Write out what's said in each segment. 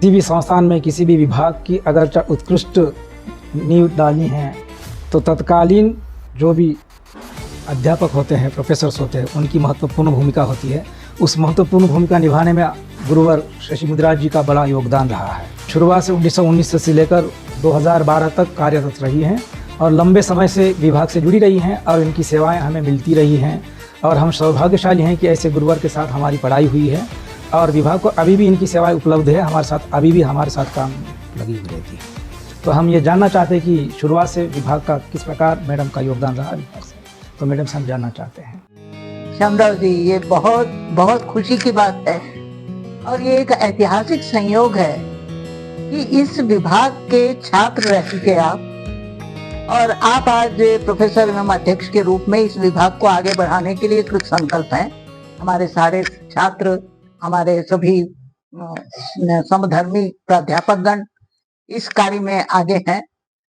किसी भी संस्थान में किसी भी विभाग की अगर उत्कृष्ट नींव डालनी है तो तत्कालीन जो भी अध्यापक होते हैं, प्रोफेसर्स होते हैं, उनकी महत्वपूर्ण भूमिका होती है। उस महत्वपूर्ण भूमिका निभाने में गुरुवर शशि मुद्राज जी का बड़ा योगदान रहा है। शुरुआत से 1919 से लेकर 2012 तक कार्यरत रही हैं और लंबे समय से विभाग से जुड़ी रही हैं और इनकी सेवाएं हमें मिलती रही हैं और हम सौभाग्यशाली हैं कि ऐसे गुरुवर के साथ हमारी पढ़ाई हुई है और विभाग को अभी भी इनकी सेवाएं उपलब्ध है, हमारे साथ अभी भी हमारे साथ काम लगी हुई रहती है। तो हम ये जानना चाहते हैं कि शुरुआत से विभाग का किस प्रकार मैडम का योगदान रहा विभाग से, तो मैडम से हम जानना चाहते हैं। श्यामदास जी, ये बहुत बहुत खुशी की बात है और ये एक ऐतिहासिक संयोग है कि इस विभाग के छात्र रह चुके आप और आप आज प्रोफेसर एवं अध्यक्ष के रूप में इस विभाग को आगे बढ़ाने के लिए कृत संकल्प हैं। हमारे सारे छात्र, हमारे सभी समधर्मी प्राध्यापकगण इस कार्य में आगे हैं,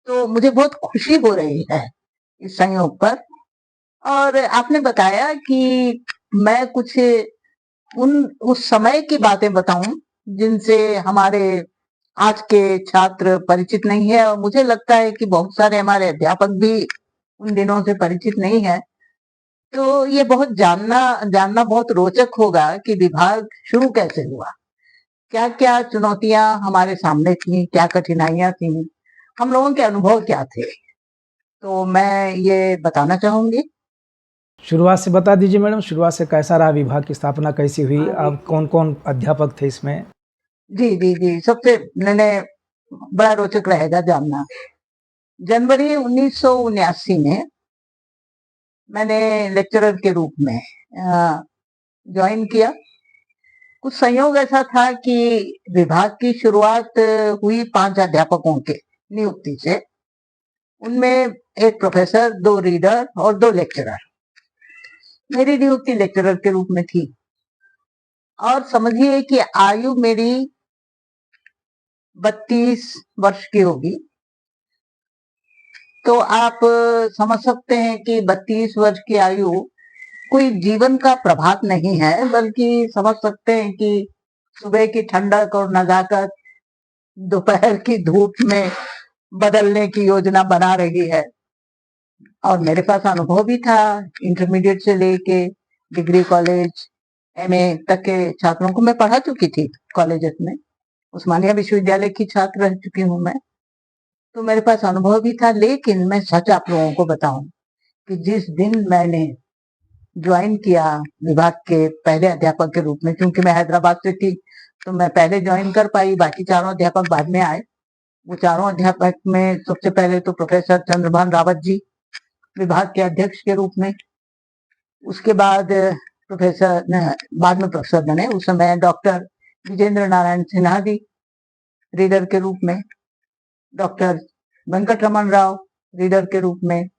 तो मुझे बहुत खुशी हो रही है इस संयोग पर। और आपने बताया कि मैं कुछ उस समय की बातें बताऊं जिनसे हमारे आज के छात्र परिचित नहीं है और मुझे लगता है कि बहुत सारे हमारे अध्यापक भी उन दिनों से परिचित नहीं है। तो ये बहुत जानना बहुत रोचक होगा कि विभाग शुरू कैसे हुआ, क्या क्या चुनौतियां हमारे सामने थी, क्या कठिनाइयां थी, हम लोगों के अनुभव क्या थे, तो मैं ये बताना चाहूंगी। शुरुआत से बता दीजिए मैडम, शुरुआत से कैसा रहा, विभाग की स्थापना कैसी हुई, अब कौन कौन अध्यापक थे इसमें? जी जी जी, सबसे मैंने बड़ा रोचक रहेगा जानना। जनवरी 1979 में मैंने लेक्चरर के रूप में ज्वाइन किया। कुछ संयोग ऐसा था कि विभाग की शुरुआत हुई 5 अध्यापकों के नियुक्ति से। उनमें एक प्रोफेसर, 2 रीडर और 2 लेक्चरर। मेरी नियुक्ति लेक्चरर के रूप में थी और समझिए कि आयु मेरी 32 वर्ष की होगी। तो आप समझ सकते हैं कि 32 वर्ष की आयु कोई जीवन का प्रभात नहीं है, बल्कि समझ सकते हैं कि सुबह की ठंडक और नजाकत दोपहर की धूप में बदलने की योजना बना रही है। और मेरे पास अनुभव भी था, इंटरमीडिएट से लेके डिग्री कॉलेज एमए तक के छात्रों को मैं पढ़ा चुकी थी कॉलेजेस में। उस्मानिया विश्वविद्यालय की छात्र रह चुकी हूँ मैं, तो मेरे पास अनुभव भी था। लेकिन मैं सच आप लोगों को बताऊं कि जिस दिन मैंने ज्वाइन किया विभाग के पहले अध्यापक के रूप में, क्योंकि मैं हैदराबाद से थी तो मैं पहले ज्वाइन कर पाई, बाकी चारों अध्यापक बाद में आए। वो चारों अध्यापक में सबसे पहले तो प्रोफेसर चंद्रभान रावत जी विभाग के अध्यक्ष के रूप में, उसके बाद बाद में प्रोफेसर बने, उस समय डॉक्टर विजेंद्र नारायण सिन्हा जी रीडर के रूप में, डॉक्टर वेंकट रमन राव रीडर के रूप में,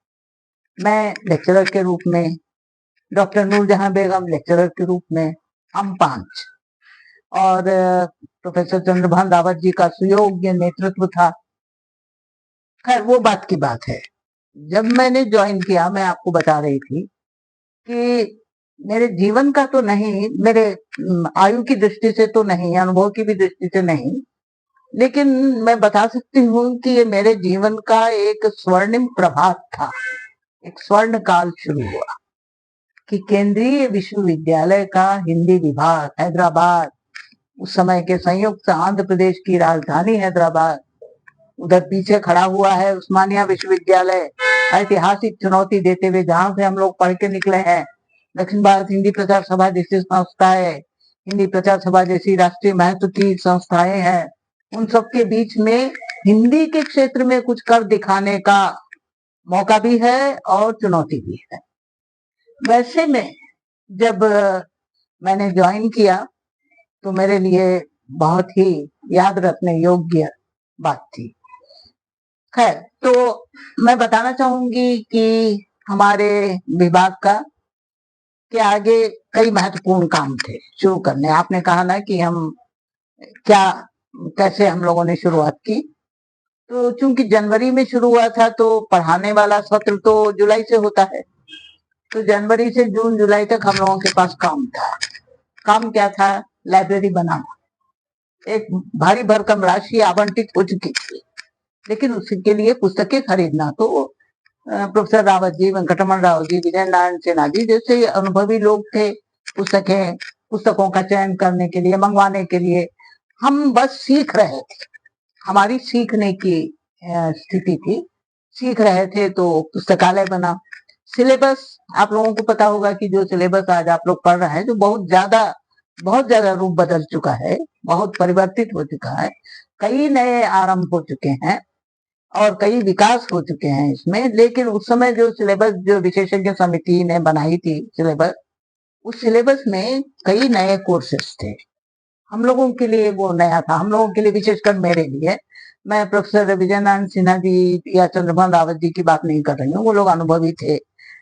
मैं लेक्चरर के रूप में, डॉक्टर नूरजहां बेगम लेक्चरर के रूप में, हम 5। और प्रोफेसर चंद्रभान रावत जी का सुयोग्य नेतृत्व था। खैर वो बात की बात है। जब मैंने ज्वाइन किया, मैं आपको बता रही थी कि मेरे जीवन का तो नहीं, मेरे आयु की दृष्टि से तो नहीं, अनुभव की भी दृष्टि से नहीं, लेकिन मैं बता सकती हूँ कि ये मेरे जीवन का एक स्वर्णिम प्रभात था। एक स्वर्ण काल शुरू हुआ कि केंद्रीय विश्वविद्यालय का हिंदी विभाग हैदराबाद, उस समय के संयुक्त आंध्र प्रदेश की राजधानी हैदराबाद, उधर पीछे खड़ा हुआ है उस्मानिया विश्वविद्यालय, ऐतिहासिक चुनौती देते हुए, जहां से हम लोग पढ़ के निकले हैं। दक्षिण भारत हिंदी प्रचार सभा जैसी संस्थाएं, हिंदी प्रचार सभा जैसी राष्ट्रीय महत्व की संस्थाएं हैं, उन सबके बीच में हिंदी के क्षेत्र में कुछ कर दिखाने का मौका भी है और चुनौती भी है। वैसे में जब मैंने ज्वाइन किया तो मेरे लिए बहुत ही याद रखने योग्य बात थी। खैर, तो मैं बताना चाहूंगी कि हमारे विभाग का के आगे कई महत्वपूर्ण काम थे शुरू करने। आपने कहा ना कि हम कैसे हम लोगों ने शुरुआत की, तो चूंकि जनवरी में शुरू हुआ था तो पढ़ाने वाला सत्र तो जुलाई से होता है, तो जनवरी से जून जुलाई तक हम लोगों के पास काम था। काम क्या था? लाइब्रेरी बनाना। एक भारी भरकम राशि आवंटित हो चुकी थी, लेकिन उसके लिए पुस्तकें खरीदना तो प्रोफेसर रावत जी, वेंकटरमण राव जी, विजय नारायण सिन्हा जी जैसे अनुभवी लोग थे पुस्तकों का चयन करने के लिए, मंगवाने के लिए। हम बस सीख रहे थे, हमारी सीखने की स्थिति थी, सीख रहे थे तो पुस्तकालय बना। सिलेबस आप लोगों को पता होगा कि जो सिलेबस आज आप लोग पढ़ रहे हैं, जो बहुत ज्यादा रूप बदल चुका है, बहुत परिवर्तित हो चुका है, कई नए आरंभ हो चुके हैं और कई विकास हो चुके हैं इसमें। लेकिन उस समय जो सिलेबस जो विशेषज्ञ समिति ने बनाई थी सिलेबस, उस सिलेबस में कई नए कोर्सेस थे। हम लोगों के लिए वो नया था, हम लोगों के लिए, विशेषकर मेरे लिए। मैं प्रोफेसर विजय नारायण सिन्हा जी या चंद्रभान रावत जी की बात नहीं कर रही हूँ, वो लोग अनुभवी थे,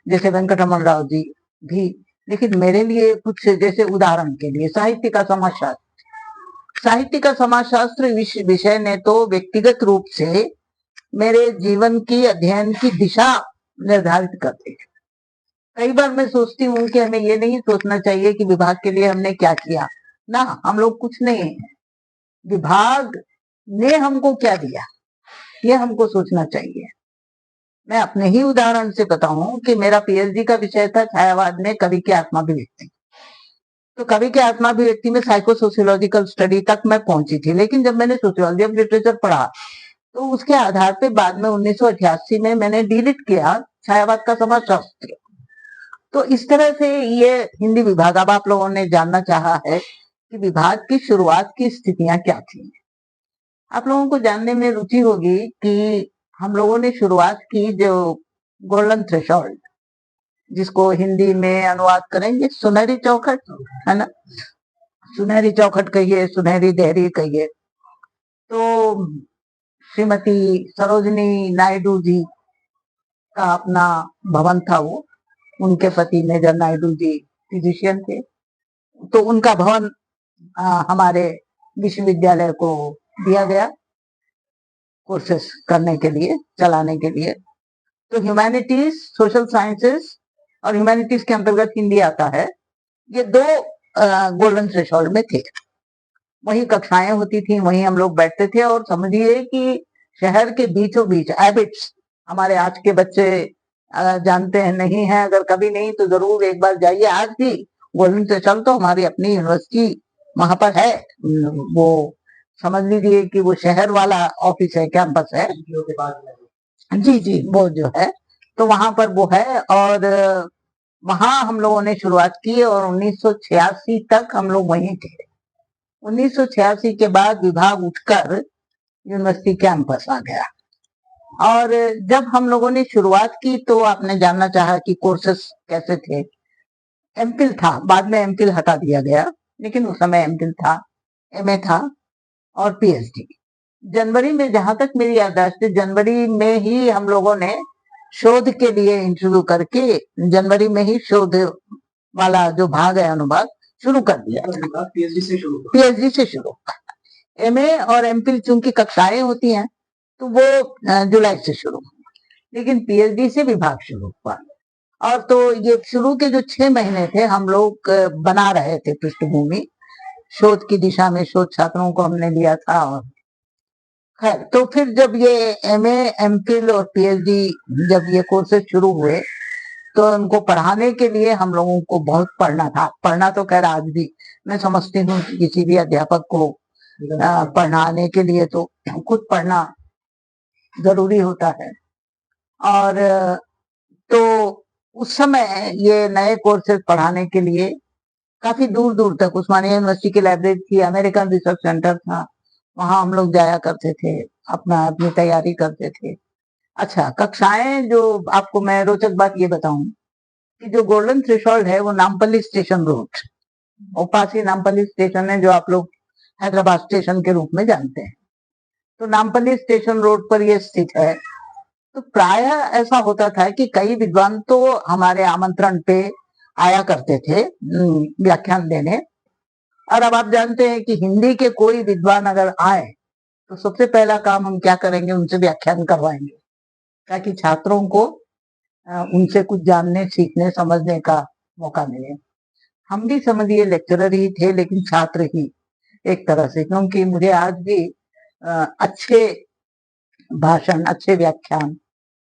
जैसे वेंकटरमण राव जी भी। लेकिन मेरे लिए कुछ, जैसे उदाहरण के लिए साहित्य का समाजशास्त्र विषय ने तो व्यक्तिगत रूप से मेरे जीवन की अध्ययन की दिशा निर्धारित कर दी। कई बार मैं सोचती हूँ कि हमें ये नहीं सोचना चाहिए कि विभाग के लिए हमने क्या किया ना, हम लोग कुछ नहीं है, विभाग ने हमको क्या दिया ये हमको सोचना चाहिए। मैं अपने ही उदाहरण से बताऊं कि मेरा पीएचडी का विषय था छायावाद में कवि की आत्माभिव्यक्ति। तो कवि के आत्माभिव्यक्ति में साइको सोशियोलॉजिकल स्टडी तक मैं पहुंची थी, लेकिन जब मैंने सोशियोलॉजी ऑफ लिटरेचर पढ़ा तो उसके आधार पे बाद में 1988 में मैंने डिलीट किया छायावाद का समाजशास्त्र। तो इस तरह से ये हिंदी विभाग, अब आप लोगों ने जानना चाहा है कि विभाग की शुरुआत की स्थितियां क्या थी। आप लोगों को जानने में रुचि होगी कि हम लोगों ने शुरुआत की जो गोल्डन थ्रेशोल्ड, जिसको हिंदी में अनुवाद करेंगे सुनहरी चौखट, है ना, सुनहरी चौखट कहिए, सुनहरी देहरी कहिए। तो श्रीमती सरोजनी नायडू जी का अपना भवन था वो, उनके पति मेजर नायडू जी फिजिशियन थे, तो उनका भवन हमारे विश्वविद्यालय को दिया गया कोर्सेस करने के लिए, चलाने के लिए। तो ह्यूमैनिटीज, सोशल साइंसेस और ह्यूमैनिटीज के अंतर्गत हिंदी आता है, ये दो गोल्डन थ्रेशोल्ड में थे। वही कक्षाएं होती थी, वहीं हम लोग बैठते थे। और समझिए कि शहर के बीचों बीच एबिट्स, हमारे आज के बच्चे जानते हैं नहीं है, अगर कभी नहीं तो जरूर एक बार जाइए। आज भी गोल्डन थ्रेशोल्ड तो हमारी अपनी यूनिवर्सिटी वहां पर है, वो समझ लीजिए कि वो शहर वाला ऑफिस है, कैंपस है जी जी, वो जो है तो वहां पर वो है। और वहां हम लोगों ने शुरुआत की और 1986 तक हम लोग वहीं थे। 1986 के बाद विभाग उठकर यूनिवर्सिटी कैंपस आ गया। और जब हम लोगों ने शुरुआत की तो आपने जानना चाहा कि कोर्सेस कैसे थे। एमफिल था, बाद में एमफिल हटा दिया गया, लेकिन उस समय एमफिल था, एमए था और पीएचडी। जनवरी में, जहां तक मेरी याददाश्त है, जनवरी में ही हम लोगों ने शोध के लिए इंटरव्यू करके जनवरी में ही शोध वाला जो भाग है, अनुभाग शुरू कर दिया था। पीएचडी से शुरू। एमए और एमफिल चूंकि कक्षाएं होती हैं तो वो जुलाई से शुरू, लेकिन पीएचडी से विभाग शुरू हुआ। और तो ये शुरू के जो 6 महीने थे हम लोग बना रहे थे पृष्ठभूमि, शोध की दिशा में शोध छात्रों को हमने लिया था। और खैर, तो फिर जब ये एमए, एमफिल और पीएचडी जब ये कोर्सेज शुरू हुए तो उनको पढ़ाने के लिए हम लोगों को बहुत पढ़ना था। पढ़ना तो खैर आज भी मैं समझती हूँ कि किसी भी अध्यापक को पढ़ाने के लिए तो खुद पढ़ना जरूरी होता है। और तो उस समय ये नए कोर्सेज पढ़ाने के लिए काफी दूर दूर तक उस्मानिया यूनिवर्सिटी की लाइब्रेरी थी, अमेरिकन रिसर्च सेंटर था, वहां हम लोग जाया करते थे, अपनी तैयारी करते थे। अच्छा, कक्षाएं जो आपको मैं रोचक बात ये बताऊं कि जो गोल्डन थ्रेशोल्ड है वो नामपल्ली स्टेशन रोड, और पास ही नामपल्ली स्टेशन है जो आप लोग हैदराबाद स्टेशन के रूप में जानते हैं। तो नामपल्ली स्टेशन रोड पर ये स्थित है। तो प्राय ऐसा होता था कि कई विद्वान तो हमारे आमंत्रण पे आया करते थे व्याख्यान देने। और अब आप जानते हैं कि हिंदी के कोई विद्वान अगर आए तो सबसे पहला काम हम क्या करेंगे, उनसे व्याख्यान करवाएंगे, ताकि छात्रों को उनसे कुछ जानने, सीखने, समझने का मौका मिले। हम भी समझिए लेक्चरर ही थे, लेकिन छात्र ही, एक तरह से, क्योंकि मुझे आज भी अच्छे भाषण, अच्छे व्याख्यान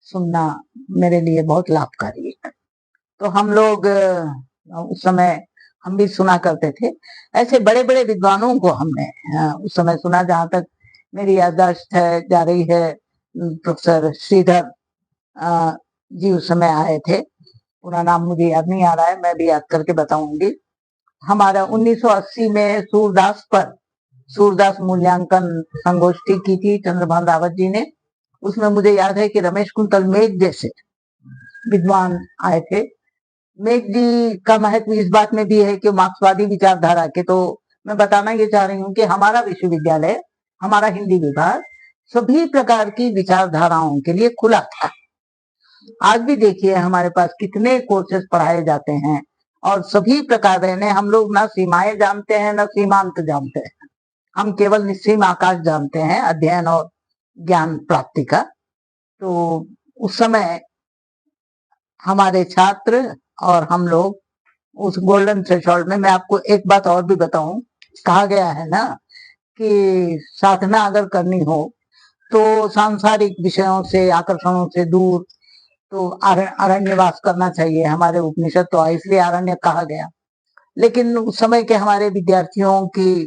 सुनना मेरे लिए बहुत लाभकारी है। तो हम लोग उस समय हम भी सुना करते थे। ऐसे बड़े-बड़े विद्वानों को हमने उस समय सुना, जहाँ तक मेरी याददाश्त है जा रही है, प्रोफेसर श्रीधर जी उस समय आए थे। पूरा नाम मुझे याद नहीं आ रहा है, मैं भी याद करके बताऊंगी। हमारा 1980 में सूरदास मूल्यांकन संगोष्ठी की थी चंद्रभान रावत जी ने। उसमें मुझे याद है कि रमेश कुंतल मेघ जैसे विद्वान आए थे। मेघ जी का महत्व इस बात में भी है कि मार्क्सवादी विचारधारा के, तो मैं बताना ये चाह रही हूँ कि हमारा विश्वविद्यालय, हमारा हिंदी विभाग सभी प्रकार की विचारधाराओं के लिए खुला था। आज भी देखिए हमारे पास कितने कोर्सेज पढ़ाए जाते हैं, और सभी प्रकार ने हम लोग ना सीमाएं जानते हैं न सीमांत जानते हैं, हम केवल निस्सीम आकाश जानते हैं अध्ययन और ज्ञान प्राप्ति का। तो उस समय हमारे छात्र और हम लोग उस गोल्डन थ्रेशोल्ड में, मैं आपको एक बात और भी बताऊं, कहा गया है ना कि साधना अगर करनी हो तो सांसारिक विषयों से, आकर्षणों से दूर तो अरण्यवास करना चाहिए। हमारे उपनिषद तो इसलिए अरण्य कहा गया। लेकिन उस समय के हमारे विद्यार्थियों की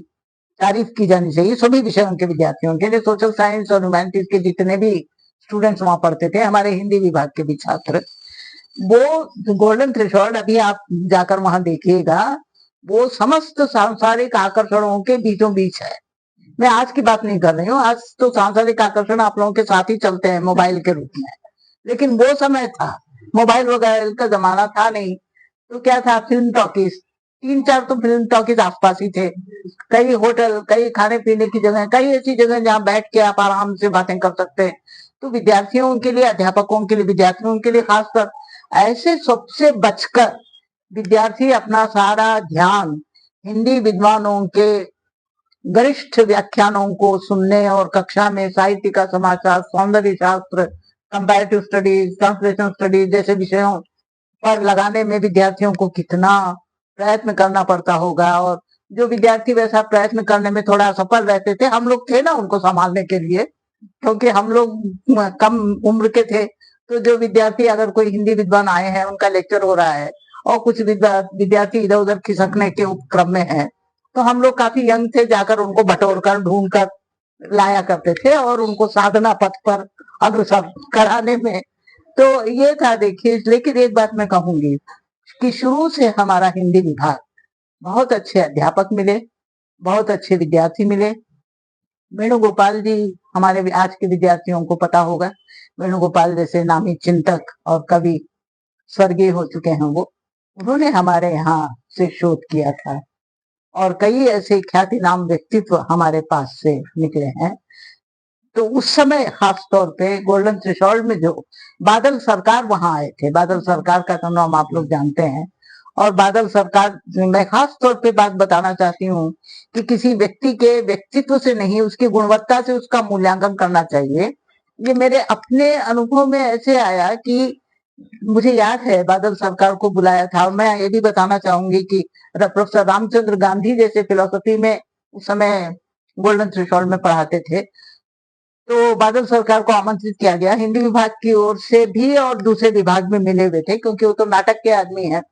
तारीफ की जानी चाहिए, सभी विषयों के विद्यार्थियों के लिए। सोशल साइंस और ह्यूमैनिटीज के जितने भी स्टूडेंट्स वहां पढ़ते थे, हमारे हिंदी विभाग के भी छात्र, वो गोल्डन थ्रेशोल्ड अभी आप जाकर वहां देखिएगा, वो समस्त सांसारिक आकर्षणों के बीचों बीच है। मैं आज की बात नहीं कर रही हूँ, आज तो सांसारिक आकर्षण आप लोगों के साथ ही चलते हैं मोबाइल के रूप में, लेकिन वो समय था, मोबाइल वगैरह का जमाना था नहीं। तो क्या था, फिल्म टॉकीज, 3-4 तो फिल्म टॉकीज आसपास ही थे, कई होटल, कई खाने पीने की जगह, कई ऐसी जगह जहाँ बैठ के आप आराम से बातें कर सकते हैं। तो विद्यार्थियों के लिए, अध्यापकों के लिए, विद्यार्थियों के लिए खासकर ऐसे सबसे बचकर विद्यार्थी अपना सारा ध्यान हिंदी विद्वानों के गरिष्ठ व्याख्यानों को सुनने और कक्षा में साहित्य का समाचार, सौंदर्य शास्त्र, कंपैरेटिव स्टडीज, ट्रांसलेशन स्टडीज जैसे विषयों पर लगाने में विद्यार्थियों को कितना प्रयत्न करना पड़ता होगा। और जो विद्यार्थी वैसा प्रयत्न करने में थोड़ा सफल रहते थे, हम लोग थे ना उनको संभालने के लिए, क्योंकि हम लोग कम उम्र के थे। तो जो विद्यार्थी, अगर कोई हिंदी विद्वान आए हैं, उनका लेक्चर हो रहा है और कुछ विद्यार्थी इधर उधर खिसकने के उपक्रम में है, तो हम लोग काफी यंग थे, जाकर उनको बटोर कर, ढूंढ कर लाया करते थे और उनको साधना पथ पर अग्रसर कराने में। तो ये था, देखिए। लेकिन एक बात मैं कहूंगी कि शुरू से हमारा हिंदी विभाग, बहुत अच्छे अध्यापक मिले, बहुत अच्छे विद्यार्थी मिले। वेणुगोपाल जी, हमारे आज के विद्यार्थियों को पता होगा, वेणुगोपाल जैसे नामी चिंतक और कवि स्वर्गीय हो चुके हैं वो, उन्होंने हमारे यहाँ से शोध किया था और कई ऐसे ख्याति नाम व्यक्तित्व हमारे पास से निकले हैं। तो उस समय खास तौर पे गोल्डन थ्रेशोल्ड में जो बादल सरकार वहां आए थे, बादल सरकार का तो नाम आप लोग जानते हैं। और बादल सरकार, मैं खास तौर पे बात बताना चाहती हूँ कि किसी व्यक्ति के व्यक्तित्व से नहीं, उसकी गुणवत्ता से उसका मूल्यांकन करना चाहिए। ये मेरे अपने अनुभव में ऐसे आया कि मुझे याद है बादल सरकार को बुलाया था। और मैं ये भी बताना चाहूंगी कि प्रोफेसर रामचंद्र गांधी जैसे फिलोसफी में उस समय गोल्डन थ्रेशोल्ड में पढ़ाते थे, तो बादल सरकार को आमंत्रित किया गया हिंदी विभाग की ओर से भी, और दूसरे विभाग में मिले हुए थे, क्योंकि वो तो नाटक के आदमी हैं।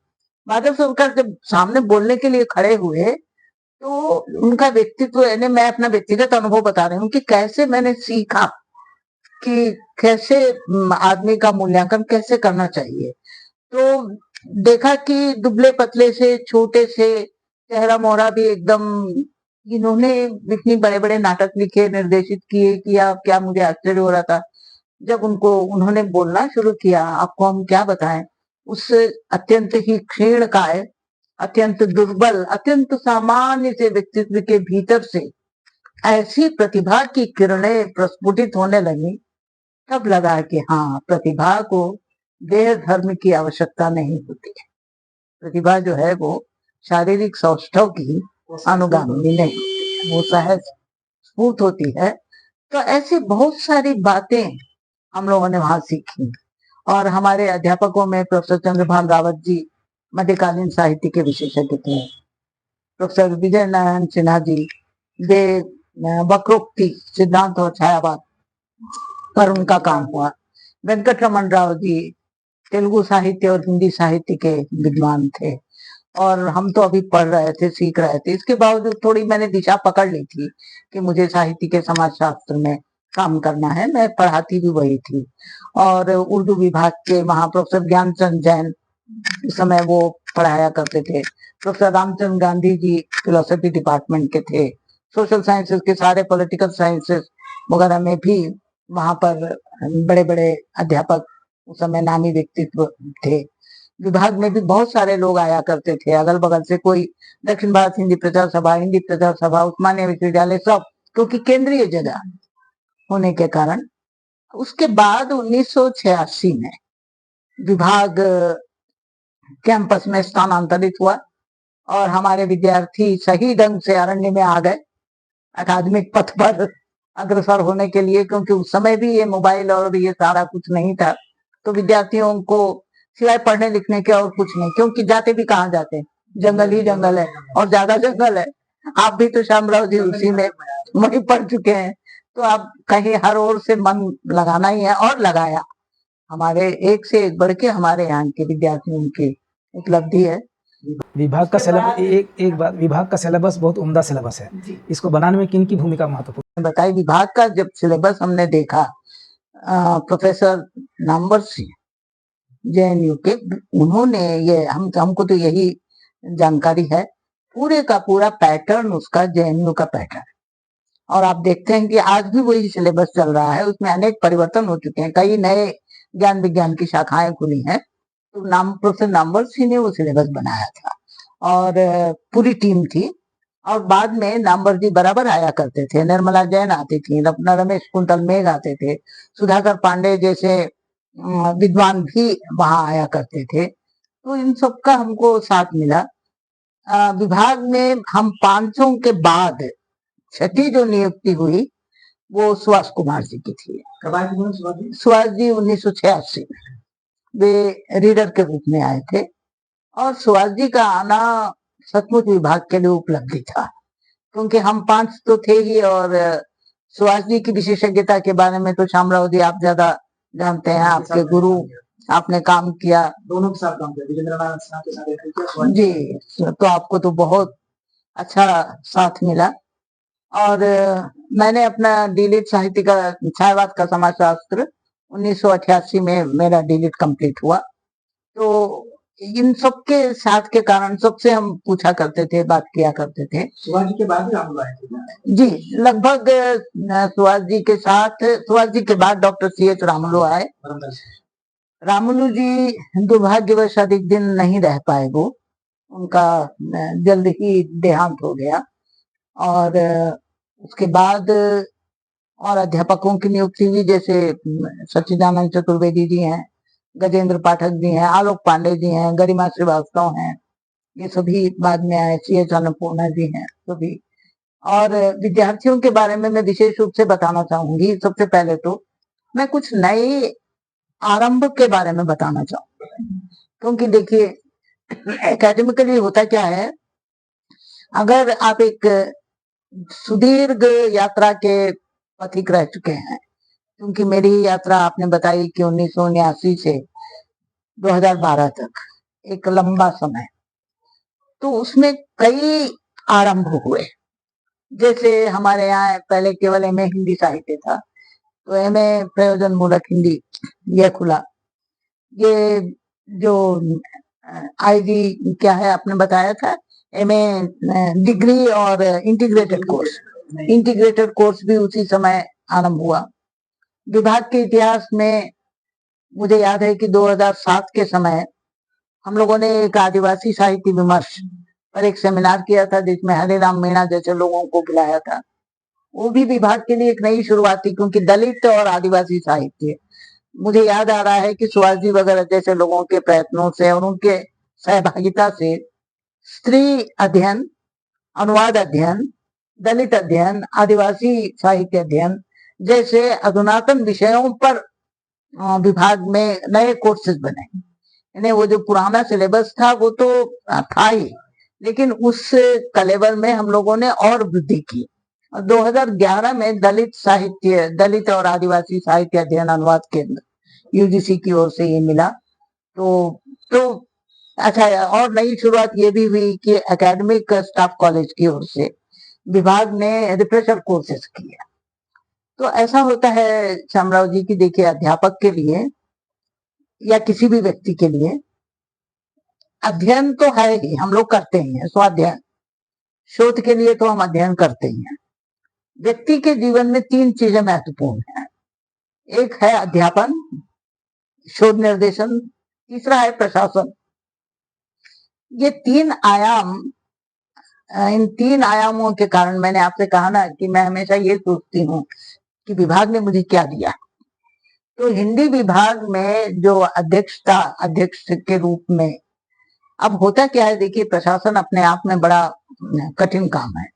बादल सरकार जब सामने बोलने के लिए खड़े हुए, तो उनका व्यक्तित्व, यानी मैं अपना व्यक्तिगत अनुभव बता रही हूँ कि कैसे मैंने सीखा कि कैसे आदमी का मूल्यांकन कैसे करना चाहिए। तो देखा कि दुबले पतले से, छोटे से, चेहरा मोहरा भी एकदम, इन्होंने इतने बड़े बड़े नाटक लिखे, निर्देशित किए कि आप क्या, मुझे आश्चर्य हो रहा था जब उन्होंने बोलना शुरू किया। आपको हम क्या बताएं, उस अत्यंत ही क्षीण काय, अत्यंत दुर्बल, अत्यंत सामान्य से व्यक्तित्व के भीतर से ऐसी प्रतिभा की किरणें प्रस्फुटित होने लगी। तब लगा कि हाँ, प्रतिभा को देह धर्म की आवश्यकता नहीं होती है। प्रतिभा जो है वो शारीरिक सौष्ठव की अनुगामी नहीं होती है, वो सहज स्फूर्त होती है। तो ऐसी बहुत सारी बातें हम लोगों ने वहां सीखी। और हमारे अध्यापकों में प्रोफेसर चंद्रभान रावत जी मध्यकालीन साहित्य के विशेषज्ञ थे, प्रोफेसर विजय नारायण सिन्हा जी वे वक्रोक्ति सिद्धांत और छायावाद पर उनका काम हुआ। वेंकटरमण राव जी तेलुगु साहित्य और हिंदी साहित्य के विद्वान थे और हम तो अभी पढ़ रहे थे, सीख रहे थे। इसके बावजूद थोड़ी मैंने दिशा पकड़ ली थी कि मुझे साहित्य के समाजशास्त्र में काम करना है। मैं पढ़ाती भी वही थी और उर्दू विभाग के वहाँ प्रोफेसर ज्ञानचंद जैन इस समय वो पढ़ाया करते थे। Professor Ramchandra Gandhi ji philosophy department के थे। सोशल साइंसेस के सारे पॉलिटिकल साइंसेस वगैरह में भी वहाँ पर बड़े बड़े अध्यापक उस समय नामी व्यक्तित्व थे। विभाग में भी बहुत सारे लोग आया करते थे अगल बगल से, कोई दक्षिण भारत हिंदी प्रचार सभा, हिंदी प्रचार सभा, उस्मानिया विश्वविद्यालय, सब, क्योंकि केंद्रीय जगह होने के कारण। उसके बाद 1986 में विभाग कैंपस में स्थानांतरित हुआ और हमारे विद्यार्थी सही ढंग से अरण्य में आ गए अकादमिक पथ पर अग्रसर होने के लिए, क्योंकि उस समय भी ये मोबाइल और ये सारा कुछ नहीं था। तो विद्यार्थियों को सिवाय पढ़ने लिखने के और कुछ नहीं, क्योंकि जाते भी कहाँ जाते, जंगल ही जंगल है और ज्यादा जंगल है। आप भी तो श्यामराव जी उसी में वही पढ़ चुके हैं, तो आप कहीं हर ओर से मन लगाना ही है और लगाया। हमारे एक से एक बढ़ के हमारे यहाँ के विद्यार्थियों की उपलब्धि है। विभाग का सिलेबस एक बात, विभाग का सिलेबस बहुत उम्दा सिलेबस है। इसको बनाने में किन की भूमिका महत्वपूर्ण? बताई विभाग का जब सिलेबस हमने देखा, प्रोफेसर नामवर सिंह जेएनयू के, उन्होंने ये हमको तो यही जानकारी है, पूरे का पूरा पैटर्न उसका जेएनयू का पैटर्न, और आप देखते हैं कि आज भी वही सिलेबस चल रहा है। उसमें अनेक परिवर्तन हो चुके हैं, कई नए ज्ञान विज्ञान की शाखाएं खुली हैं। तो प्रोफेसर नामवर सिंह ने वो सिलेबस बनाया था और पूरी टीम थी। और बाद में नामवर जी बराबर आया करते थे, निर्मला जैन आती थी, अपना रमेश कुंतल मेघ आते थे, सुधाकर पांडे जैसे विद्वान भी वहां आया करते थे। तो इन सबका हमको साथ मिला। विभाग में हम 500 के बाद छठी जो नियुक्ति हुई वो सुभाष कुमार जी की थी। सुभाष जी 1986 में वे रीडर के रूप में आए थे और सुभाष जी का आना सचमुच विभाग के लिए उपलब्धि था, क्योंकि हम 5 तो थे ही और सुभाष जी की विशेषज्ञता के बारे में तो श्यामराव जी आप ज्यादा जानते हैं, आपके गुरु, आपने काम किया, दोनों के साथ काम किया जी, तो आपको तो बहुत अच्छा साथ मिला। और मैंने अपना डीलिट साहित्य का छायावाद का समाजशास्त्र 1988 में मेरा डीलिट कंप्लीट हुआ। तो इन सब के साथ के कारण सबसे हम पूछा करते थे, बात किया करते थे। सुभाष जी के बाद ही रामुलु आए थे? जी, लगभग सुभाष जी के साथ, सुभाष जी के बाद डॉक्टर CH रामुलु आए। रामुलु जी दुर्भाग्यवश अधिक दिन नहीं रह पाए, वो उनका जल्द ही देहांत हो गया। और उसके बाद और अध्यापकों की नियुक्ति हुई, जैसे सच्चिदानंद चतुर्वेदी जी हैं, गजेंद्र पाठक जी हैं, आलोक पांडे जी हैं, गरिमा श्रीवास्तव हैं, ये सभी बाद में आए, CH अन्नपूर्णा जी हैं सभी। और विद्यार्थियों के बारे में मैं विशेष रूप से बताना चाहूंगी। सबसे पहले तो मैं कुछ नए आरंभ के बारे में बताना चाहूंगी, क्योंकि देखिए एकेडमिकली होता क्या है, अगर आप एक सुदीर्घ यात्रा के पथिक रह चुके हैं, क्योंकि मेरी यात्रा आपने बताई कि 1979 से 2012 तक एक लंबा समय, तो उसमें कई आरंभ हुए। जैसे हमारे यहाँ पहले केवल एमए हिंदी साहित्य था, तो एमए प्रयोजन मूलक हिंदी यह खुला। ये जो आईजी क्या है आपने बताया था, एमए डिग्री और इंटीग्रेटेड कोर्स भी उसी समय आरंभ हुआ। विभाग के इतिहास में मुझे याद है कि 2007 के समय हम लोगों ने एक आदिवासी साहित्य विमर्श पर एक सेमिनार किया था, जिसमें हरिराम मीणा जैसे लोगों को बुलाया था। वो भी विभाग के लिए एक नई शुरुआत थी, क्योंकि दलित और आदिवासी साहित्य, मुझे याद आ रहा है कि सुभाष जी वगैरह जैसे लोगों के प्रयत्नों से और उनके सहभागिता से स्त्री अध्ययन, अनुवाद अध्ययन, दलित अध्ययन, आदिवासी साहित्य अध्ययन जैसे अधुनातन विषयों पर विभाग में नए कोर्सेज बने। यानी वो जो पुराना सिलेबस था वो तो था ही, लेकिन उस कलेवर में हम लोगों ने और वृद्धि की। और 2011 में दलित और आदिवासी साहित्य अध्ययन अनुवाद केंद्र यूजीसी की ओर से ये मिला। तो अच्छा, और नई शुरुआत ये भी हुई कि एकेडमिक स्टाफ कॉलेज की ओर से विभाग ने रिफ्रेशर कोर्सेज किया। तो ऐसा होता है श्यामराव जी की, देखिए अध्यापक के लिए या किसी भी व्यक्ति के लिए अध्ययन तो है ही, हम लोग करते ही हैं, स्वाध्याय शोध के लिए तो हम अध्ययन करते ही हैं। व्यक्ति के जीवन में 3 चीजें महत्वपूर्ण हैं। एक है अध्यापन, शोध निर्देशन, तीसरा है प्रशासन। ये 3 आयाम, इन 3 आयामों के कारण मैंने आपसे कहा ना कि मैं हमेशा ये सोचती हूँ कि विभाग ने मुझे क्या दिया। तो हिंदी विभाग में जो अध्यक्ष के रूप में, अब होता क्या है, देखिए प्रशासन अपने आप में बड़ा कठिन काम है,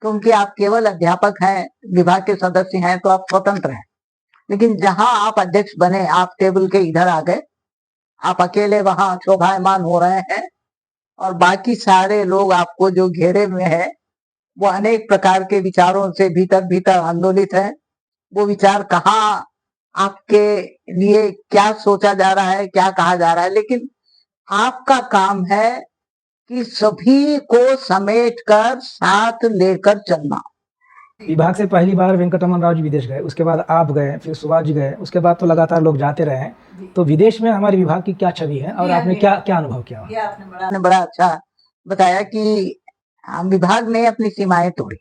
क्योंकि आप केवल अध्यापक हैं, विभाग के सदस्य हैं, तो आप स्वतंत्र हैं। लेकिन जहां आप अध्यक्ष बने, आप टेबल के इधर आ गए, आप अकेले वहां शोभायमान हो रहे हैं और बाकी सारे लोग आपको जो घेरे हुए हैं वो अनेक प्रकार के विचारों से भीतर भीतर आंदोलित है। वो विचार कहाँ आपके लिए क्या सोचा जा रहा है, क्या कहा जा रहा है, लेकिन आपका काम है कि सभी को समेट कर साथ लेकर चलना। विभाग से पहली बार वेंकटरमन राव जी विदेश गए, उसके बाद आप गए, फिर सुभाष जी गए, उसके बाद तो लगातार लोग जाते रहे हैं। तो विदेश में हमारे विभाग की क्या छवि है और आपने क्या क्या अनुभव किया? ये आपने बड़ा अच्छा बताया कि विभाग ने अपनी सीमाएं तोड़ी।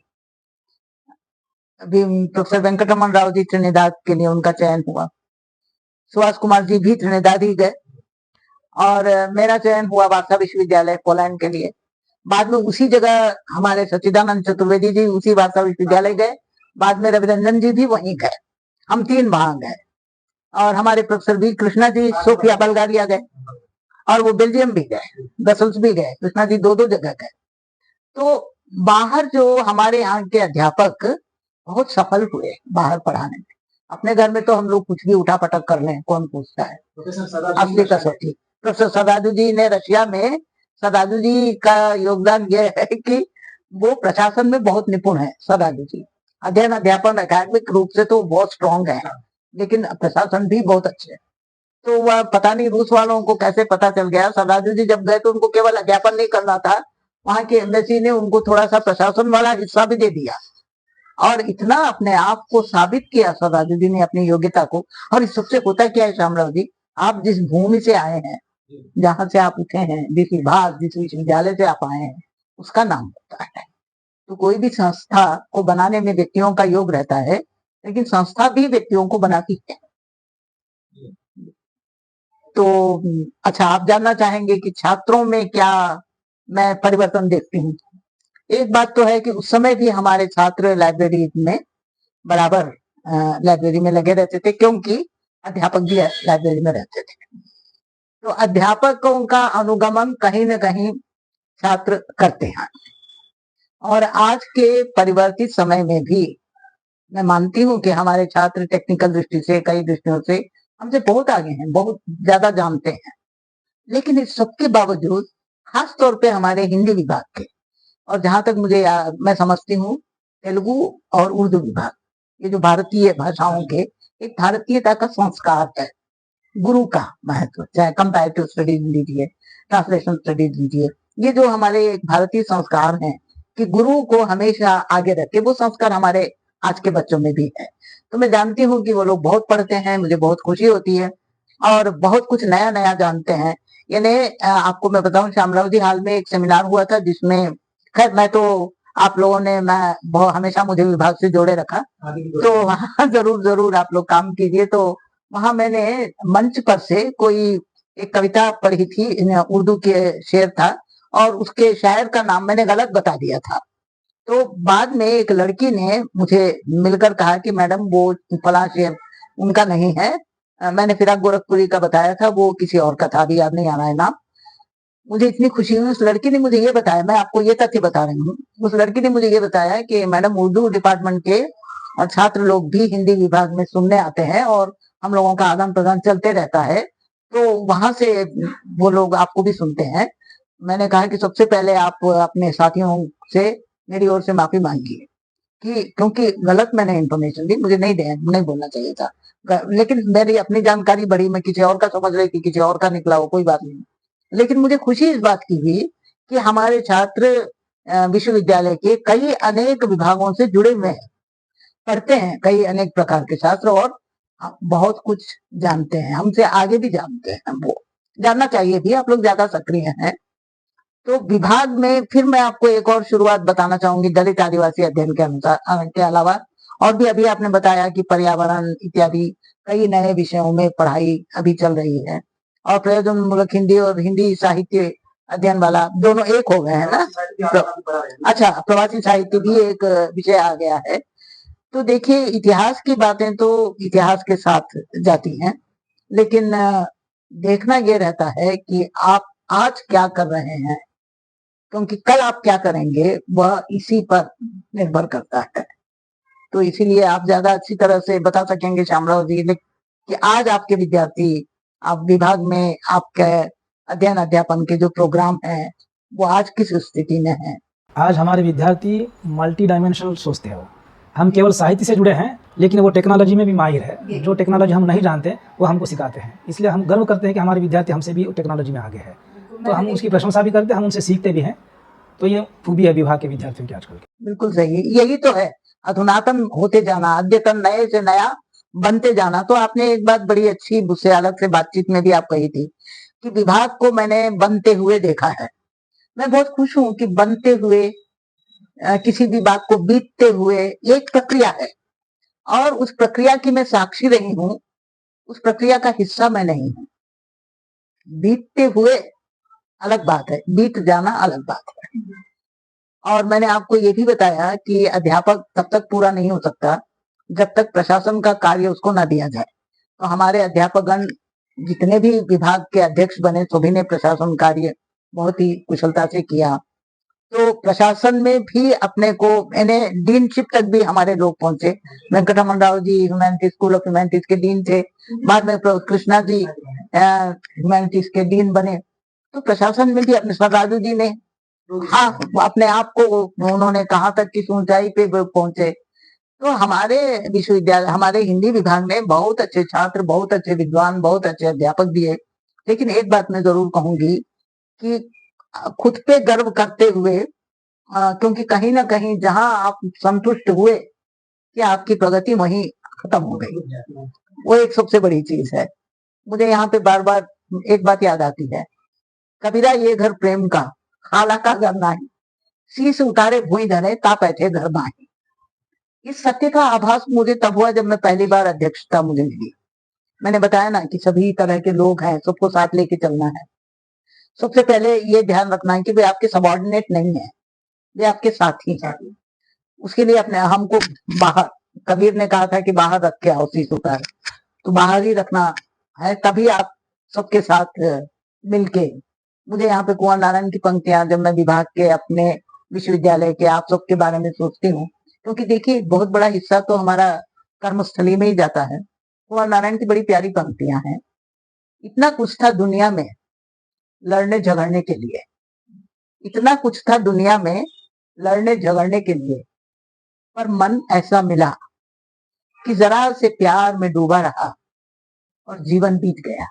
अभी प्रोफेसर वेंकटरमन राव जी त्रिनिदाद के लिए उनका चयन हुआ, सुभाष कुमार जी भी त्रिनिदाद ही गए और मेरा चयन हुआ वार्षा विश्वविद्यालय पोलैंड के लिए। बाद में उसी जगह हमारे सच्चिदानंद चतुर्वेदी जी उसी वार्षा विश्वविद्यालय गए, बाद में रविरंजन जी भी वहीं गए, हम 3 वहां गए। और हमारे professor V Krishna ji Sophia Bulgaria गए और वो बेल्जियम भी गए, ब्रसल्स भी गए, कृष्णा जी 2 जगह गए। तो बाहर जो हमारे यहाँ के अध्यापक बहुत सफल हुए बाहर पढ़ाने में। अपने घर में तो हम लोग कुछ भी उठा पटक कर लें, कौन पूछता है, असली कसौटी। प्रोफेसर सदाजू जी ने रशिया में, सदाजू जी का योगदान यह है कि वो प्रशासन में बहुत निपुण है। सदाजू जी अध्ययन अध्यापन एकेडमिक रूप से तो बहुत स्ट्रांग है, लेकिन प्रशासन भी बहुत अच्छे है। तो वह पता नहीं रूस वालों को कैसे पता चल गया, सदाजू जी जब गए तो उनको केवल अध्यापन नहीं करना था, वहां की एम्बेसी ने उनको थोड़ा सा प्रशासन वाला हिस्सा भी दे दिया और इतना अपने आप को साबित किया सदाजू जी ने अपनी योग्यता को। और इस सबसे होता क्या है श्यामराव जी, आप जिस भूमि से आए हैं, जहां से आप उठे हैं, जिस विभाग जिस विश्वविद्यालय से आप आए हैं, उसका नाम होता है। तो कोई भी संस्था को बनाने में व्यक्तियों का योग रहता है, लेकिन संस्था भी व्यक्तियों को बनाती है। तो अच्छा, आप जानना चाहेंगे कि छात्रों में क्या मैं परिवर्तन देखती हूँ। एक बात तो है कि उस समय भी हमारे छात्र लाइब्रेरी में बराबर लाइब्रेरी में लगे रहते थे, क्योंकि अध्यापक भी लाइब्रेरी में रहते थे। तो अध्यापकों का अनुगमन कहीं न कहीं छात्र करते हैं। और आज के परिवर्तित समय में भी मैं मानती हूँ कि हमारे छात्र टेक्निकल दृष्टि से, कई दृष्टियों से हमसे बहुत आगे हैं, बहुत ज्यादा जानते हैं। लेकिन इस सबके बावजूद खास तौर पे हमारे हिंदी विभाग के, और जहां तक मुझे मैं समझती हूँ तेलुगु और उर्दू विभाग, ये जो भारतीय भाषाओं के एक भारतीयता का संस्कार है, गुरु का महत्व, चाहे कंपैरेटिव स्टडीज लीजिए, ट्रांसलेशन स्टडीज लीजिए, ये जो हमारे एक भारतीय संस्कार हैं कि गुरु को हमेशा आगे रखे, वो संस्कार हमारे आज के बच्चों में भी है। तो मैं जानती हूँ कि वो लोग बहुत पढ़ते हैं, मुझे बहुत खुशी होती है और बहुत कुछ नया नया जानते हैं। यानी आपको मैं बताऊं श्यामराव जी, हाल में एक सेमिनार हुआ था जिसमें, खैर मैं तो, आप लोगों ने, मैं बहुत हमेशा मुझे विभाग से जोड़े रखा, तो वहाँ जरूर जरूर आप लोग काम कीजिए। तो वहां मैंने मंच पर से कोई एक कविता पढ़ी थी, उर्दू के शेर था और उसके शायर का नाम मैंने गलत बता दिया था। तो बाद में एक लड़की ने मुझे मिलकर कहा कि मैडम वो फला शेर उनका नहीं है, मैंने फिराक गोरखपुरी का बताया था, वो किसी और का था, अभी याद नहीं आ रहा है नाम। मुझे इतनी खुशी हुई, उस लड़की ने मुझे ये बताया, मैं आपको ये तथ्य बता रही हूँ, उस लड़की ने मुझे ये बताया कि मैडम उर्दू डिपार्टमेंट के छात्र लोग भी हिंदी विभाग में सुनने आते हैं और हम लोगों का आदान प्रदान चलते रहता है, तो वहां से वो लोग आपको भी सुनते हैं। मैंने कहा कि सबसे पहले आप अपने साथियों से मेरी ओर से माफी मांगिए। कि क्योंकि गलत मैंने इन्फॉर्मेशन दी, मुझे नहीं बोलना चाहिए था। लेकिन मेरी अपनी जानकारी बढ़ी, मैं किसी और का समझ रही थी, किसी और का निकला हो, कोई बात नहीं। लेकिन मुझे खुशी इस बात की हुई कि हमारे छात्र विश्वविद्यालय के कई अनेक विभागों से जुड़े हुए हैं, पढ़ते हैं कई अनेक प्रकार के शास्त्र और बहुत कुछ जानते हैं, हमसे आगे भी जानते हैं। वो जानना चाहिए भी, आप लोग ज्यादा सक्रिय हैं। तो विभाग में फिर मैं आपको एक और शुरुआत बताना चाहूंगी दलित आदिवासी अध्ययन के अनुसार के अलावा, और भी अभी आपने बताया कि पर्यावरण इत्यादि कई नए विषयों में पढ़ाई अभी चल रही है, और प्रयोजन मूलक हिंदी और हिंदी साहित्य अध्ययन वाला दोनों एक हो गए हैं ना। अच्छा, प्रवासी साहित्य भी एक विषय आ गया है। तो देखिए, इतिहास की बातें तो इतिहास के साथ जाती हैं, लेकिन देखना ये रहता है कि आप आज क्या कर रहे हैं, क्योंकि कल आप क्या करेंगे वह इसी पर निर्भर करता है। तो इसीलिए आप ज्यादा अच्छी तरह से बता सकेंगे श्यामराव जी कि आज आपके विद्यार्थी, आप विभाग में आपके अध्ययन अध्यापन के जो प्रोग्राम है वो आज किस स्थिति में है। आज हमारे विद्यार्थी मल्टी डायमेंशनल सोचते हैं। हम केवल साहित्य से जुड़े हैं, लेकिन वो टेक्नोलॉजी में भी माहिर है। जो टेक्नोलॉजी हम नहीं जानते वो हमको सिखाते हैं, इसलिए हम गर्व करते हैं कि हमारे विद्यार्थी हमसे भी टेक्नोलॉजी में आगे है। तो हम उसकी प्रशंसा भी करते हैं, हम उनसे सीखते भी हैं। तो ये खूबी है विभाग के विद्यार्थियों की आजकल की। बिल्कुल सही, यही तो है, अधुनातन होते जाना, अद्यतन, नए से नया बनते जाना। तो आपने एक बात बड़ी अच्छी मुझसे अलग से बातचीत में भी आप कही थी कि विभाग को मैंने बनते हुए देखा है। मैं बहुत खुश हूं कि बनते हुए, किसी भी बात को बीतते हुए एक प्रक्रिया है, और उस प्रक्रिया की मैं साक्षी रही हूं, उस प्रक्रिया का हिस्सा मैं नहीं हूं। बीतते हुए अलग बात है, बीत जाना अलग बात है। और मैंने आपको ये भी बताया कि अध्यापक तब तक पूरा नहीं हो सकता जब तक प्रशासन का कार्य उसको ना दिया जाए। तो हमारे अध्यापकगण जितने भी विभाग के अध्यक्ष बने, सभी ने प्रशासन कार्य बहुत ही कुशलता से किया। तो प्रशासन में भी अपने को, मैंने डीनशिप तक भी हमारे लोग पहुंचे। Venkataraman Rao ji humanities, school of humanities के डीन थे, बाद में कृष्णा जी ह्यूमैनिटीज के डीन बने। तो प्रशासन में भी अपने सरराजू जी ने, हाँ, अपने आप को उन्होंने कहाँ तक किस ऊंचाई पे पहुंचे। तो हमारे विश्वविद्यालय, हमारे हिंदी विभाग में बहुत अच्छे छात्र, बहुत अच्छे विद्वान, बहुत अच्छे अध्यापक भी है। लेकिन एक बात मैं जरूर कहूंगी कि खुद पे गर्व करते हुए, क्योंकि कहीं ना कहीं जहां आप संतुष्ट हुए कि आपकी प्रगति वहीं खत्म हो गई, वो एक सबसे बड़ी चीज है। मुझे यहाँ पे बार बार एक बात याद आती है, कबीरा ये घर प्रेम का, खाला का घर नाही, शीश उतारे भुई धरे ता बैठे घर माही। इस सत्य का आभास मुझे तब हुआ जब मैं पहली बार अध्यक्षता मुझे मिली। मैंने बताया ना कि सभी तरह के लोग हैं, सबको साथ लेके चलना है। सबसे पहले ये ध्यान रखना है कि वे आपके सबॉर्डिनेट नहीं है, वे आपके साथी हैं। उसके लिए अपने हमको बाहर, कबीर ने कहा था कि बाहर रख के आओ शीश उतार, तो बाहर ही रखना है, तभी आप सबके साथ मिलके। मुझे यहाँ पे कुंवर नारायण की पंक्तियां, जब मैं विभाग के, अपने विश्वविद्यालय के, आप सबके बारे में सोचती हूँ, क्योंकि देखिए बहुत बड़ा हिस्सा तो हमारा कर्मस्थली में ही जाता है। कुंवर नारायण की बड़ी प्यारी पंक्तियां हैं। इतना कुछ था दुनिया में लड़ने झगड़ने के लिए, इतना कुछ था दुनिया में लड़ने झगड़ने के लिए, पर मन ऐसा मिला कि जरा से प्यार में डूबा रहा और जीवन बीत गया।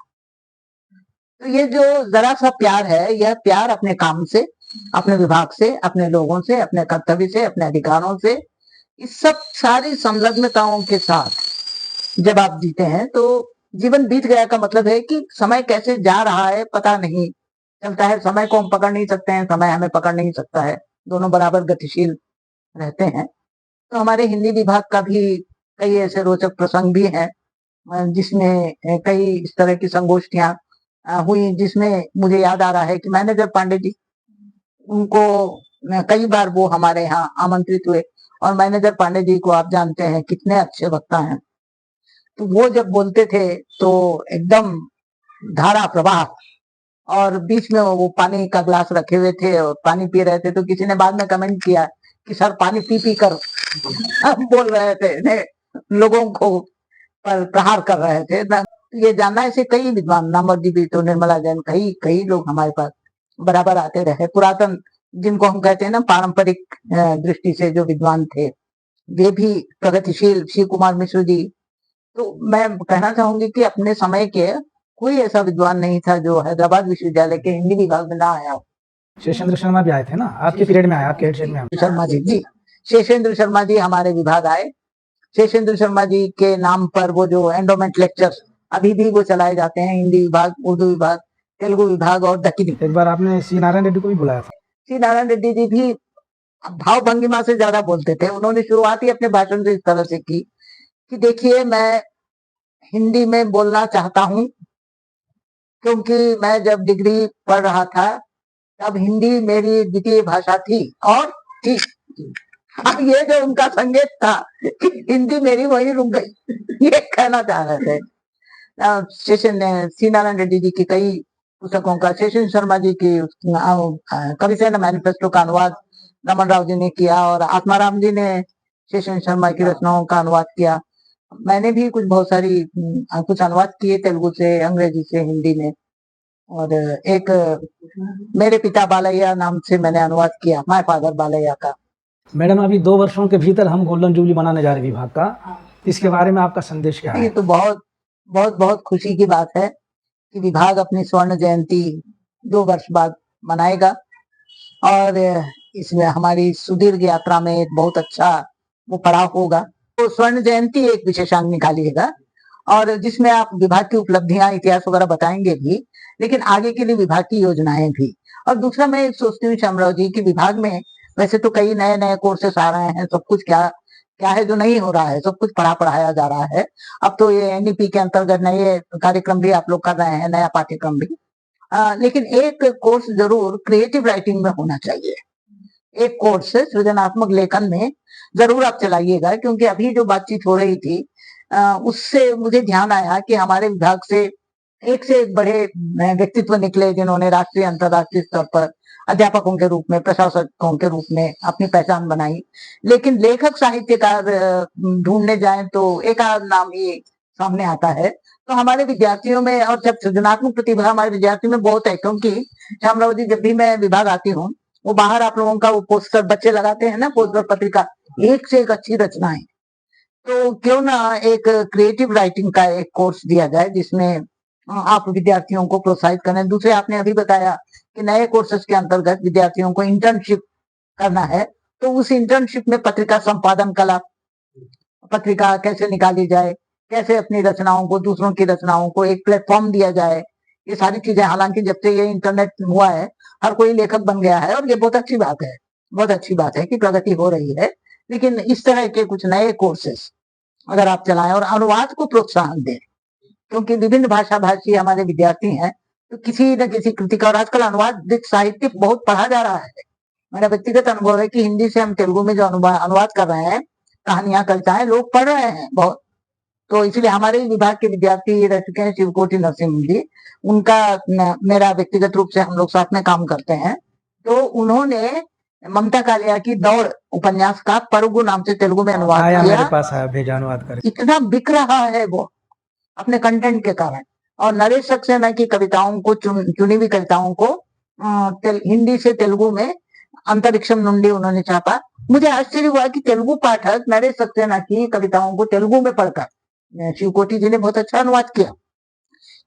तो ये जो जरा सा प्यार है, यह प्यार अपने काम से, अपने विभाग से, अपने लोगों से, अपने कर्तव्य से, अपने अधिकारों से, इस सब सारी संलग्नताओं के साथ जब आप जीते हैं तो जीवन बीत गया का मतलब है कि समय कैसे जा रहा है पता नहीं चलता है। समय को हम पकड़ नहीं सकते हैं, समय हमें पकड़ नहीं सकता है, दोनों बराबर गतिशील रहते हैं। तो हमारे हिंदी विभाग का भी कई ऐसे रोचक प्रसंग भी हैं, जिसमें कई इस तरह की संगोष्ठियां हुई, जिसमें मुझे याद आ रहा है कि मैनेजर पांडे जी, उनको कई बार वो हमारे यहाँ आमंत्रित हुए, और मैनेजर पांडे जी को आप जानते हैं कितने अच्छे वक्ता हैं। तो वो जब बोलते थे तो एकदम धारा प्रवाह, और बीच में वो पानी का ग्लास रखे हुए थे और पानी पी रहे थे। तो किसी ने बाद में कमेंट किया कि सर पानी पी पी कर बोल रहे थे, ने लोगों को पर प्रहार कर रहे थे। ये जानना, ऐसे कई विद्वान, नामवर जी भी तो, निर्मला जैन, कई कई लोग हमारे पास बराबर आते रहे, पुरातन, जिनको हम कहते हैं ना पारंपरिक दृष्टि से जो विद्वान थे, वे भी प्रगतिशील शिव कुमार मिश्र जी। तो मैं कहना चाहूंगी कि अपने समय के कोई ऐसा विद्वान नहीं था जो हैदराबाद विश्वविद्यालय के हिंदी विभाग में ना आया हो। शेषेंद्र शर्मा भी आए थे ना आपके पीरियड में, आए आपके हेडसेट में? शर्मा जी, जी शेषेंद्र शर्मा जी हमारे विभाग आए। शेषेंद्र शर्मा जी के नाम पर वो जो एंडोमेंट लेक्चर्स अभी भी वो चलाए जाते हैं, हिंदी विभाग, उर्दू विभाग, तेलुगु विभाग और दक्षिणी। एक बार आपने सी नारायण रेड्डी को भी बुलाया था। सी नारायण रेड्डी जी भी भाव भंगिमा से ज्यादा बोलते थे। उन्होंने शुरुआत ही अपने भाषण से इस तरह से की कि देखिए, मैं हिंदी में बोलना चाहता हूँ क्योंकि मैं जब डिग्री पढ़ रहा था तब हिंदी मेरी द्वितीय भाषा थी और थी। अब ये जो उनका संकेत था कि हिंदी मेरी वही रुक गई, ये कहना चाह रहे थे। शेषन सी नारायण रेड्डी जी की कई पुस्तकों का, शेषन शर्मा जी की कविसेना मैनिफेस्टो का अनुवाद रमन राव जी ने किया और आत्माराम जी ने शेषन शर्मा की रचनाओं का अनुवाद किया। मैंने भी बहुत सारी कुछ अनुवाद किए तेलुगु से, अंग्रेजी से, हिंदी में। और एक मेरे पिता बालैया नाम से मैंने अनुवाद किया, माय फादर बालैया का। मैडम, अभी 2 वर्षों के भीतर हम गोल्डन जुबली मनाने जा रहे हैं विभाग का, इसके बारे में आपका संदेश क्या ये है? तो बहुत बहुत बहुत खुशी की बात है कि विभाग अपनी स्वर्ण जयंती 2 वर्ष बाद मनाएगा और इसमें हमारी सुदीर्घ यात्रा में एक बहुत अच्छा वो पड़ाव होगा। तो स्वर्ण जयंती एक विशेषांक निकालिएगा और जिसमें आप विभाग की उपलब्धियां, इतिहास वगैरह बताएंगे भी, लेकिन आगे के लिए विभाग की योजनाएं भी। और दूसरा मैं सोचती हूँ श्यामराव जी कि विभाग में वैसे तो कई नए नए कोर्सेस आ रहे हैं, सब कुछ क्या क्या है जो नहीं हो रहा है, सब कुछ पढ़ाया जा रहा है। अब तो ये एनईपी के अंतर्गत नए कार्यक्रम भी आप लोग कर रहे हैं, नया पाठ्यक्रम भी। लेकिन एक कोर्स जरूर क्रिएटिव राइटिंग में होना चाहिए। एक कोर्स सृजनात्मक लेखन में जरूर आप चलाइएगा, क्योंकि अभी जो बातचीत हो रही थी उससे मुझे ध्यान आया कि हमारे विभाग से एक बड़े व्यक्तित्व निकले जिन्होंने राष्ट्रीय अंतर्राष्ट्रीय स्तर पर अध्यापकों के रूप में, प्रशासकों के रूप में अपनी पहचान बनाई। लेकिन लेखक साहित्यकार ढूंढने जाएं तो एक आध नाम ही सामने आता है। तो हमारे विद्यार्थियों में, और जब सृजनात्मक प्रतिभा हमारे विद्यार्थियों में बहुत है, क्योंकि श्यामराव जी जब भी मैं विभाग आती हूँ, वो बाहर आप लोगों का वो पोस्टर बच्चे लगाते हैं ना, पोस्टर पत्रिका, एक से एक अच्छी रचनाएं। तो क्यों ना एक क्रिएटिव राइटिंग का एक कोर्स दिया जाए जिसमें आप विद्यार्थियों को प्रोत्साहित करें। दूसरे आपने अभी बताया कि नए कोर्सेज के अंतर्गत विद्यार्थियों को इंटर्नशिप करना है, तो उस इंटर्नशिप में पत्रिका संपादन कला, पत्रिका कैसे निकाली जाए, कैसे अपनी रचनाओं को, दूसरों की रचनाओं को एक प्लेटफॉर्म दिया जाए, ये सारी चीजें। हालांकि जब से ये इंटरनेट हुआ है हर कोई लेखक बन गया है और ये बहुत अच्छी बात है, बहुत अच्छी बात है कि प्रगति हो रही है। लेकिन इस तरह के कुछ नए कोर्सेस अगर आप चलाएं और अनुवाद को प्रोत्साहन दें, क्योंकि विभिन्न भाषा भाषी हमारे विद्यार्थी हैं, तो किसी न किसी कृति का, और आजकल अनुवाद साहित्य बहुत पढ़ा जा रहा है। मेरा व्यक्तिगत अनुभव है कि हिंदी से हम तेलुगु में जो अनुवाद कर रहे हैं, कहानियां, कविताएं लोग पढ़ रहे हैं बहुत। तो इसलिए हमारे विभाग के विद्यार्थी रह चुके हैं शिवकोटि नरसिंह जी, उनका मेरा व्यक्तिगत रूप से हम लोग साथ में काम करते हैं। तो उन्होंने ममता कालिया की दौड़ उपन्यास का परगु नाम से तेलुगु में अनुवाद आया, किया। मेरे पास आया, भेजा अनुवाद कर। इतना बिक रहा है वो अपने कंटेंट के कारण। और नरेश सक्सेना की कविताओं को, चुनी हुई कविताओं को हिंदी से तेलुगु में अंतरिक्षम नुंडी उन्होंने छापा। मुझे आश्चर्य हुआ कि तेलुगु पाठक नरेश सक्सेना की कविताओं को तेलुगु में पढ़कर शिवकोटि जी ने बहुत अच्छा अनुवाद किया।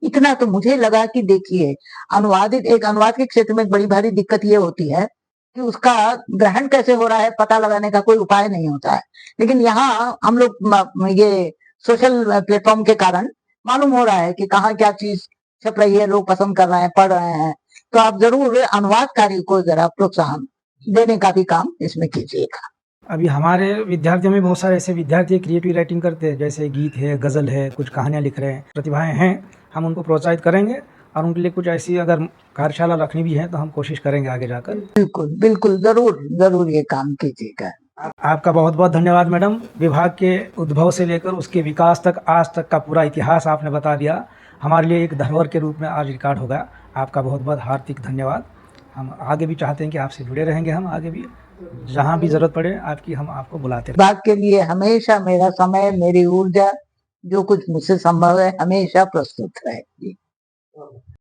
इतना तो मुझे लगा कि देखिए, अनुवाद के क्षेत्र में एक बड़ी भारी दिक्कत ये होती है कि उसका ग्रहण कैसे हो रहा है पता लगाने का कोई उपाय नहीं होता है। लेकिन यहाँ हम लोग ये सोशल प्लेटफॉर्म के कारण मालूम हो रहा है कि कहाँ क्या चीज छप रही है, लोग पसंद कर रहे हैं, पढ़ रहे हैं। तो आप जरूर अनुवाद कार्य को जरा प्रोत्साहन देने का भी काम इसमें कीजिएगा। अभी हमारे विद्यार्थियों में बहुत सारे ऐसे विद्यार्थी क्रिएटिव राइटिंग करते हैं, जैसे गीत है, गज़ल है, कुछ कहानियाँ लिख रहे हैं, प्रतिभाएं हैं। हम उनको प्रोत्साहित करेंगे और उनके लिए कुछ ऐसी अगर कार्यशाला रखनी भी है तो हम कोशिश करेंगे आगे जाकर। बिल्कुल बिल्कुल, जरूर जरूर ये काम कीजिएगा। आपका बहुत बहुत धन्यवाद मैडम। विभाग के उद्भव से लेकर उसके विकास तक आज तक का पूरा इतिहास आपने बता दिया। हमारे लिए एक धरोहर के रूप में आज रिकॉर्ड हो गया। आपका बहुत बहुत हार्दिक धन्यवाद। हम आगे भी चाहते हैं कि आपसे जुड़े रहेंगे, हम आगे भी जहाँ भी जरूरत पड़े आपकी, हम आपको बुलाते रहेंगे। विभाग के लिए हमेशा मेरा समय, मेरी ऊर्जा, जो कुछ मुझसे संभव है, हमेशा प्रस्तुत है।